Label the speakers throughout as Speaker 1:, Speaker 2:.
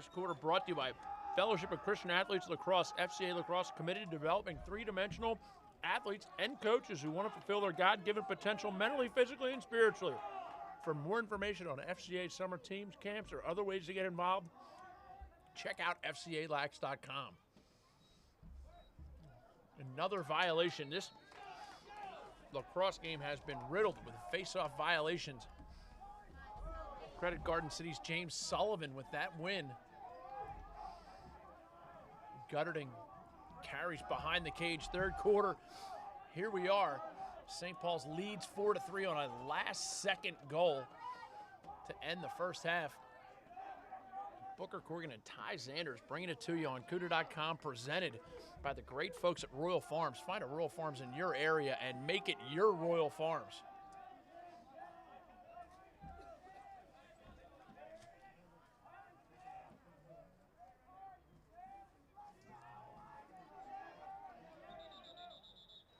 Speaker 1: This quarter brought to you by Fellowship of Christian Athletes Lacrosse. FCA Lacrosse committed to developing three-dimensional athletes and coaches who want to fulfill their God-given potential mentally, physically, and spiritually. For more information on FCA summer teams, camps, or other ways to get involved, check out FCALax.com. Another violation. This lacrosse game has been riddled with face-off violations. Credit Garden City's James Sullivan with that win. Gutterding carries behind the cage. Third quarter, here we are. St. Paul's leads 4-3 on a last-second goal to end the first half. Booker Corrigan and Ty Zanders bringing it to you on CUDA.com, presented by the great folks at Royal Farms. Find a Royal Farms in your area and make it your Royal Farms.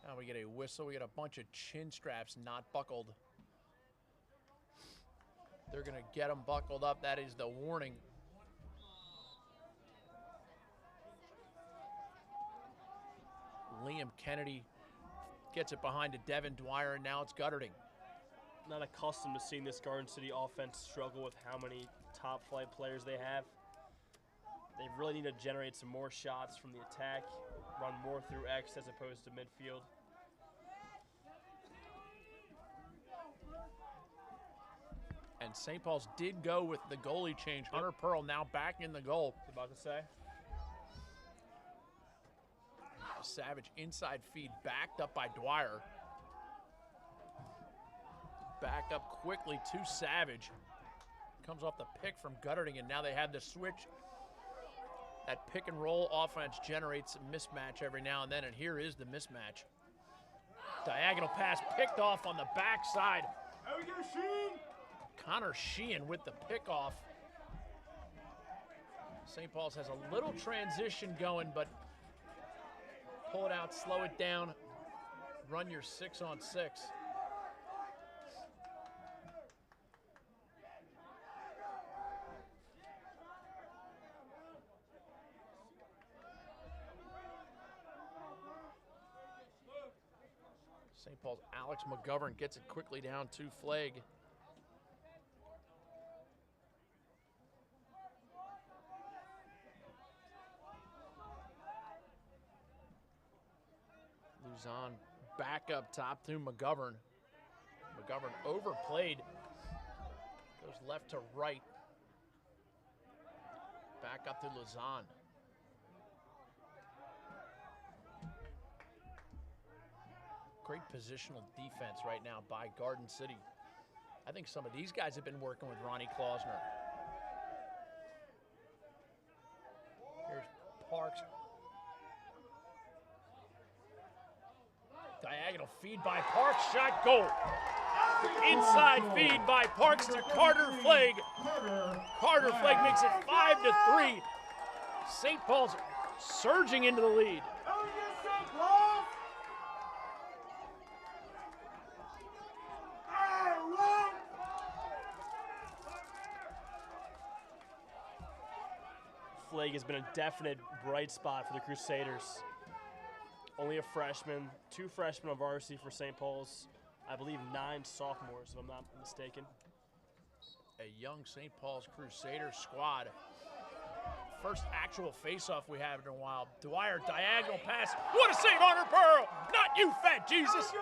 Speaker 1: Now we get a whistle. We get a bunch of chin straps not buckled. They're going to get them buckled up. That is the warning. Liam Kennedy gets it behind to Devin Dwyer, and now it's Gutterding.
Speaker 2: Not accustomed to seeing this Garden City offense struggle with how many top flight players they have. They really need to generate some more shots from the attack, run more through X as opposed to midfield.
Speaker 1: And St. Paul's did go with the goalie change. Hunter Pearl now back in the goal.
Speaker 2: I was about to say.
Speaker 1: Savage inside feed backed up by Dwyer. Back up quickly to Savage. Comes off the pick from Gutterding, and now they have the switch. That pick and roll offense generates a mismatch every now and then, and here is the mismatch. Diagonal pass picked off on the backside.
Speaker 3: There we go, Sheen!
Speaker 1: Connor Sheehan with the pickoff. St. Paul's has a little transition going, but pull it out, slow it down, run your 6-on-6. St. Paul's Alex McGovern gets it quickly down to Flegg. Luzon back up top to McGovern. McGovern overplayed. Goes left to right. Back up to Luzon. Great positional defense right now by Garden City. I think some of these guys have been working with Ronnie Klausner. Here's Parks. Diagonal feed by Parks, shot, goal. Inside feed by Parks to Carter Flegg. Carter Flegg makes it 5-3. St. Paul's surging into the lead.
Speaker 2: Flegg has been a definite bright spot for the Crusaders. Only a freshman, 2 freshmen on varsity for St. Paul's. I believe 9 sophomores, if I'm not mistaken.
Speaker 1: A young St. Paul's Crusader squad. First actual face-off we have in a while. Dwyer, diagonal pass. What a save, Hunter Pearl! Not you, fat Jesus!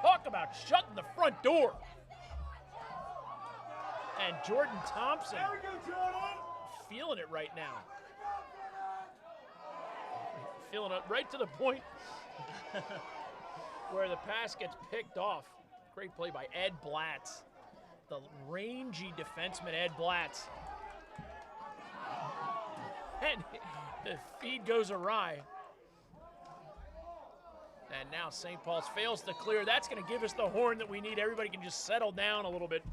Speaker 1: Talk about shutting the front door. And Jordan Thompson feeling it right now. Feeling it right to the point where the pass gets picked off. Great play by Ed Blatz. The rangy defenseman, Ed Blatz. And the feed goes awry. And now St. Paul's fails to clear. That's going to give us the horn that we need. Everybody can just settle down a little bit.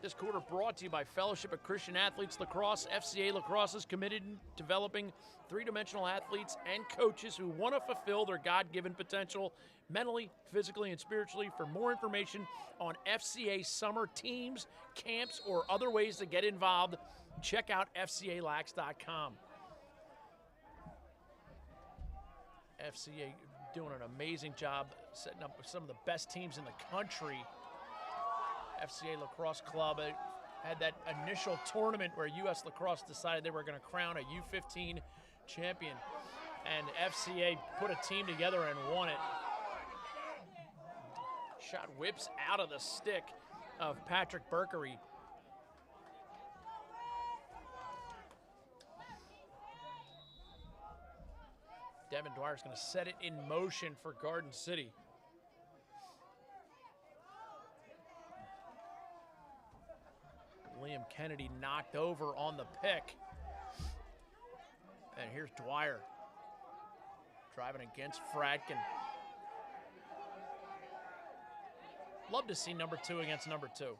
Speaker 1: This quarter brought to you by Fellowship of Christian Athletes Lacrosse. FCA Lacrosse is committed to developing three-dimensional athletes and coaches who want to fulfill their God-given potential mentally, physically, and spiritually. For more information on FCA summer teams, camps, or other ways to get involved, check out FCALax.com. FCA doing an amazing job setting up some of the best teams in the country. FCA Lacrosse Club had that initial tournament where U.S. Lacrosse decided they were going to crown a U15 champion, and FCA put a team together and won it. Shot whips out of the stick of Patrick Berkery. Devin Dwyer's going to set it in motion for Garden City. Liam Kennedy knocked over on the pick. And here's Dwyer driving against Fradkin. Love to see number 2 against number 2.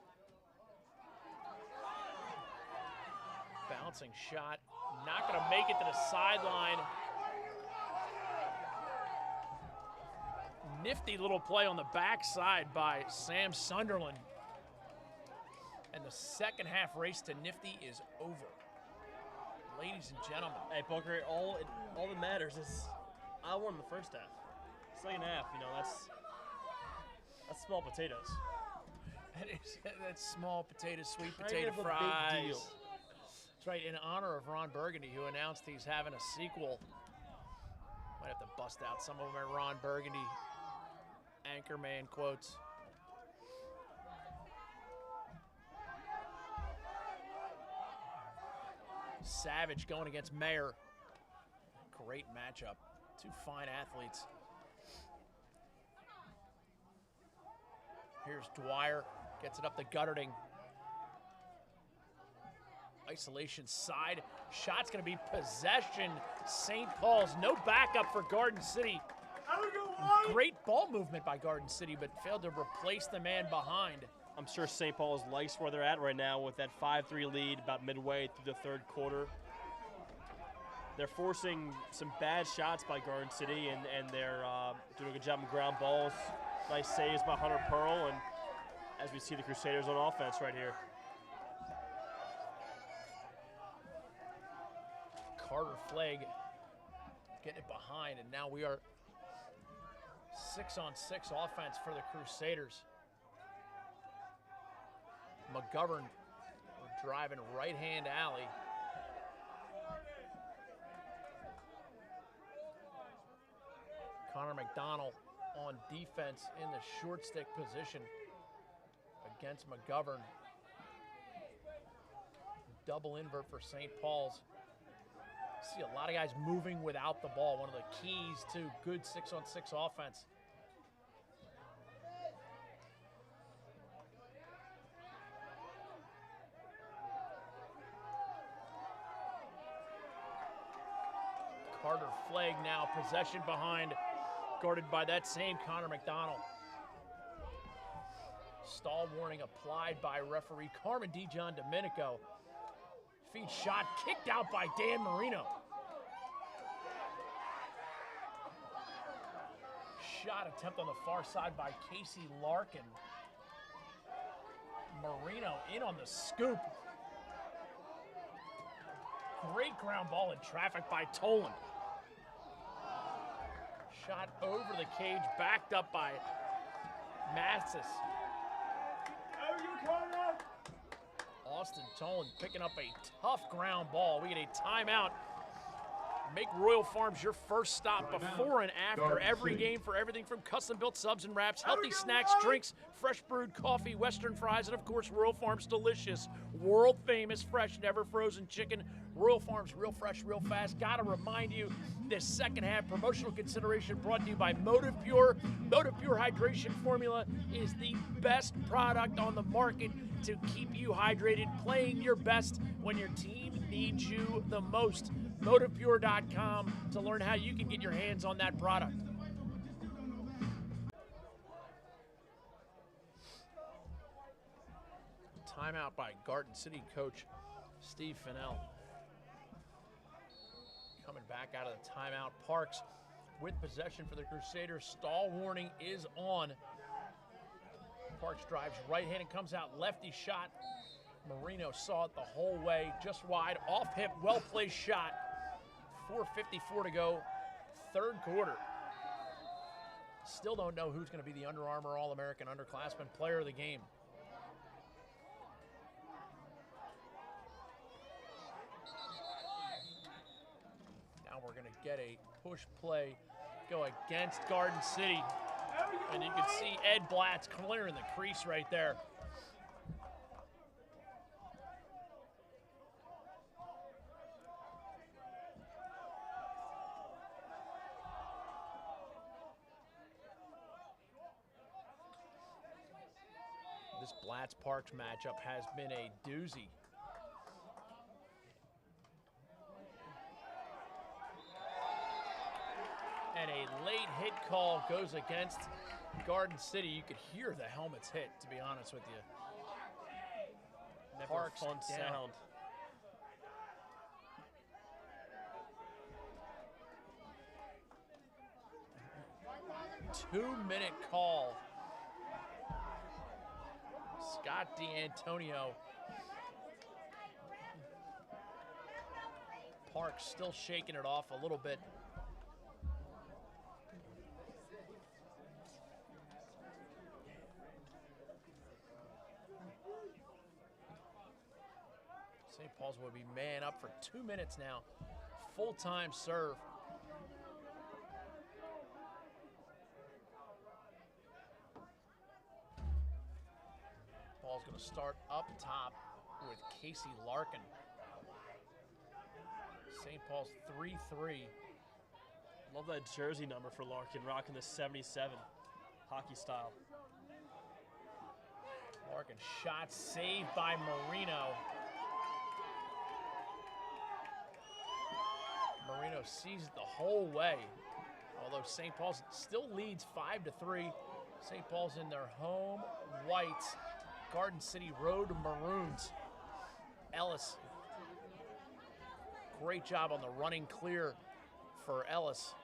Speaker 1: Bouncing shot, not going to make it to the sideline. Nifty little play on the backside by Sam Sunderland. And the second half race to Nifty is over. Ladies and gentlemen.
Speaker 2: Hey, Booker, all that matters is I won the first half. Second half, that's small potatoes.
Speaker 1: That's small potatoes, sweet
Speaker 2: Kind
Speaker 1: potato
Speaker 2: of a
Speaker 1: fries.
Speaker 2: big deal.
Speaker 1: That's right, in honor of Ron Burgundy, who announced he's having a sequel. Might have to bust out some of them at Ron Burgundy Anchorman quotes. Savage going against Mayer. Great matchup. Two fine athletes. Here's Dwyer. Gets it up to Gutterding. Isolation side. Shot's going to be possession. St. Paul's. No backup for Garden City. Great ball movement by Garden City, but failed to replace the man behind.
Speaker 2: I'm sure St. Paul's likes where they're at right now with that 5-3 lead about midway through the third quarter. They're forcing some bad shots by Garden City, and they're doing a good job on ground balls. Nice saves by Hunter Pearl, and as we see the Crusaders on offense right here.
Speaker 1: Carter Flagg getting it behind, and now we are 6-on-6 offense for the Crusaders. McGovern driving right-hand alley. Connor McDonald on defense in the short stick position against McGovern. Double invert for St. Paul's. See a lot of guys moving without the ball. One of the keys to good 6-on-6 offense. Carter Flagg now possession behind, guarded by that same Connor McDonald. Stall warning applied by referee Carmen DeJohn Domenico. Feed shot kicked out by Dan Marino. Shot attempt on the far side by Casey Larkin. Marino in on the scoop. Great ground ball in traffic by Toland. Shot over the cage, backed up by Massis. Austin Toland picking up a tough ground ball. We get a timeout. Make Royal Farms your first stop before and after every game for everything from custom-built subs and wraps, healthy snacks, drinks, fresh brewed coffee, Western fries, and of course Royal Farms delicious, world-famous, fresh, never frozen chicken. Royal Farms, real fresh, real fast. Gotta remind you, this second half promotional consideration brought to you by Motive Pure. Motive Pure Hydration Formula is the best product on the market to keep you hydrated, playing your best when your team needs you the most. MotivePure.com to learn how you can get your hands on that product. Timeout by Garden City coach Steve Fennell. Coming back out of the timeout, Parks with possession for the Crusaders. Stall warning is on. Parks drives right-handed, comes out, lefty shot. Marino saw it the whole way, just wide, off hip, well-placed shot. 4:54 to go, third quarter. Still don't know who's going to be the Under Armour All-American Underclassmen Player of the Game. Now we're going to get a push play go against Garden City. And you can see Ed Blatz clearing the crease right there. This Blatz-Parks matchup has been a doozy. And a late hit call goes against Garden City. You could hear the helmets hit, to be honest with you.
Speaker 2: Never
Speaker 1: Parks
Speaker 2: fun
Speaker 1: down.
Speaker 2: sound.
Speaker 1: Two-minute call. Scott D'Antonio. Parks still shaking it off a little bit. St. Paul's will be man up for 2 minutes now. Full-time serve. Ball's going to start up top with Casey Larkin. St. Paul's 3-3.
Speaker 2: Love that jersey number for Larkin, rocking the 77, hockey style.
Speaker 1: Larkin shot saved by Marino. Marino sees it the whole way. Although St. Paul's still leads 5-3. St. Paul's in their home whites. Garden City Road Maroons. Ellis. Great job on the running clear for Ellis.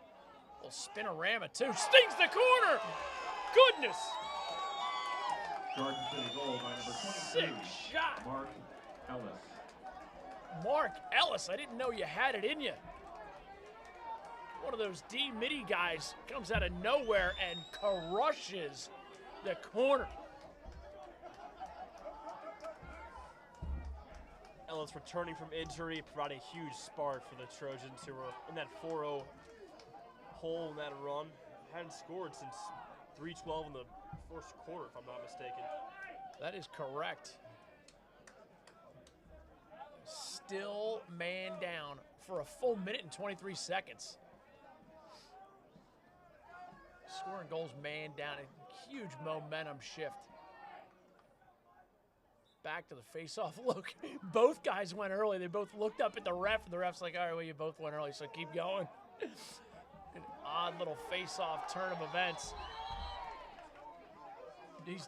Speaker 1: Little spinorama too. Stings the corner. Goodness.
Speaker 3: Garden City goal by number 22.
Speaker 1: Sick shot.
Speaker 3: Mark Ellis.
Speaker 1: Mark Ellis, I didn't know you had it in you. One of those D-midi guys comes out of nowhere and crushes the corner.
Speaker 2: Ellis returning from injury, providing a huge spark for the Trojans, who were in that 4-0 hole in that run. Hadn't scored since 3:12 in the first quarter, if I'm not mistaken.
Speaker 1: That is correct. Still man down for a full minute and 23 seconds. Scoring goals man down, a huge momentum shift. Back to the face-off look. Both guys went early. They both looked up at the ref, and the ref's like, all right, well, you both went early, so keep going. An odd little face-off turn of events. They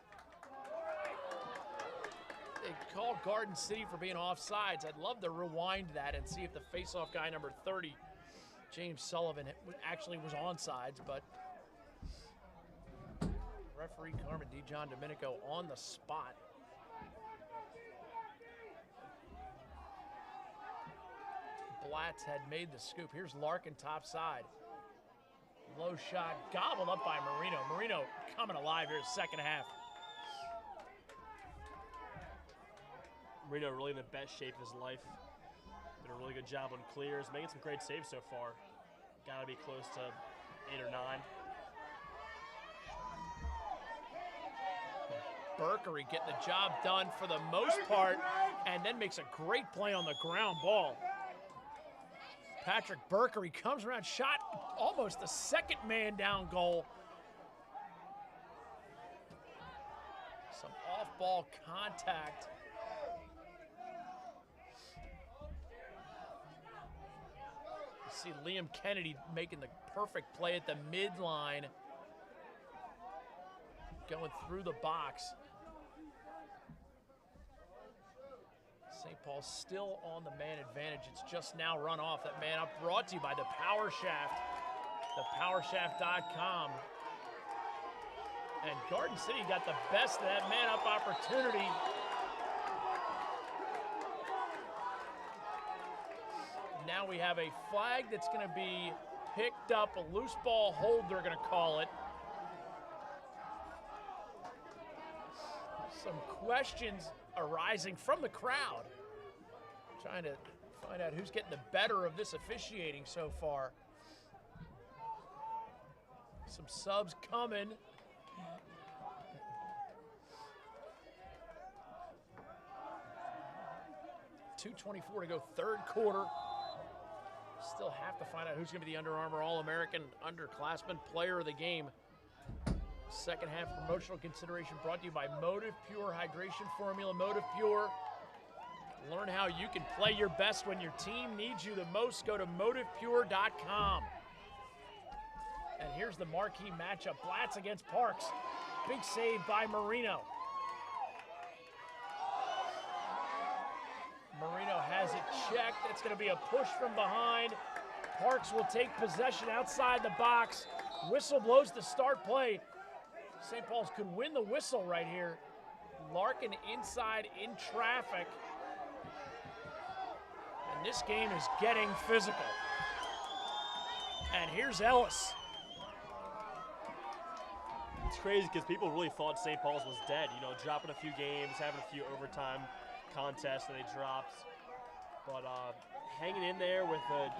Speaker 1: call Garden City for being offsides. I'd love to rewind that and see if the face-off guy, number 30, James Sullivan, actually was onside, but referee Carmen DeJohn Domenico on the spot. Blatz had made the scoop. Here's Larkin top side. Low shot gobbled up by Marino. Marino coming alive here second half.
Speaker 2: Marino really in the best shape of his life. Did a really good job on clears, making some great saves so far. Gotta be close to 8 or 9.
Speaker 1: Berkery getting the job done for the most part, and then makes a great play on the ground ball. Patrick Berkery comes around, shot almost the second man down goal. Some off-ball contact. You see Liam Kennedy making the perfect play at the midline. Going through the box. St. Paul's still on the man advantage. It's just now run off. That man up brought to you by the Power Shaft, thepowershaft.com. And Garden City got the best of that man up opportunity. Now we have a flag that's going to be picked up, a loose ball hold, they're going to call it. Some questions arising from the crowd, trying to find out who's getting the better of this officiating so far. Some subs coming. .224 to go, third quarter. Still have to find out who's going to be the Under Armour All-American Underclassman Player of the Game. Second half promotional consideration brought to you by Motive Pure Hydration Formula. Motive Pure. Learn how you can play your best when your team needs you the most. Go to motivepure.com. And here's the marquee matchup. Blatz against Parks. Big save by Marino. Marino has it checked. It's going to be a push from behind. Parks will take possession outside the box. Whistle blows to start play. St. Paul's could win the whistle right here. Larkin inside in traffic. And this game is getting physical. And here's Ellis.
Speaker 2: It's crazy because people really thought St. Paul's was dead. You know, dropping a few games, having a few overtime contests that they dropped. But hanging in there with the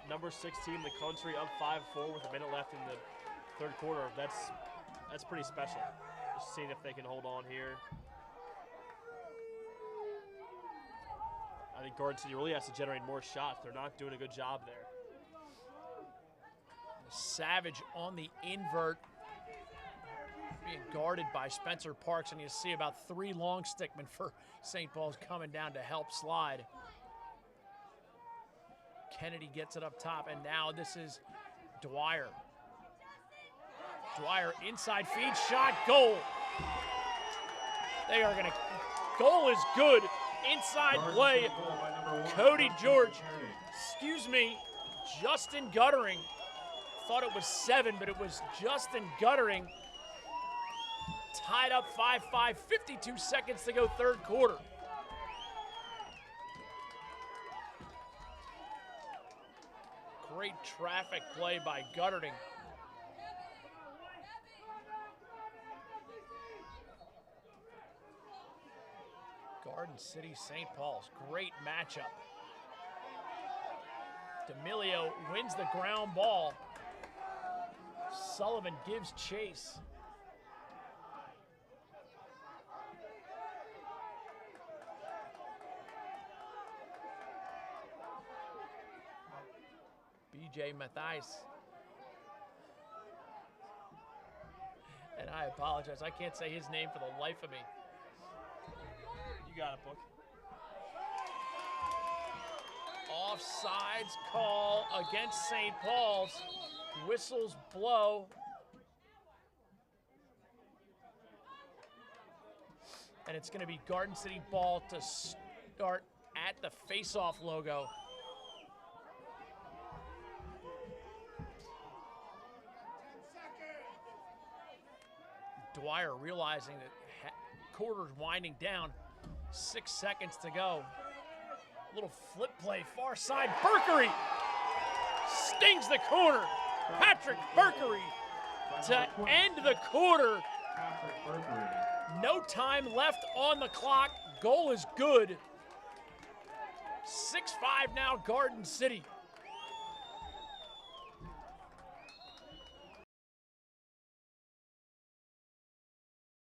Speaker 2: number 6 team in the country, up 5-4 with a minute left in the third quarter, that's pretty special. Just seeing if they can hold on here. I think Garden City really has to generate more shots. They're not doing a good job there.
Speaker 1: Savage on the invert, being guarded by Spencer Parks, and you see about 3 long stickmen for St. Paul's coming down to help slide. Kennedy gets it up top, and now this is Dwyer. Dwyer inside feed, shot, goal. They are gonna, goal is good. Inside play, Cody George, Justin Guttering. Thought it was 7, but it was Justin Guttering. Tied up 5-5, 52 seconds to go, third quarter. Great traffic play by Guttering. Garden City, St. Paul's, great matchup. D'Amelio wins the ground ball. Sullivan gives chase. BJ Mathias. And I apologize, I can't say his name for the life of me.
Speaker 2: You got it, Book.
Speaker 1: Offsides call against St. Paul's. Whistles blow. And it's going to be Garden City ball to start at the face-off logo. Dwyer realizing that quarter's winding down. 6 seconds to go. Little flip play, far side. Berkery stings the corner. Patrick Berkery to end the quarter. No time left on the clock. Goal is good. 6-5 now, Garden City.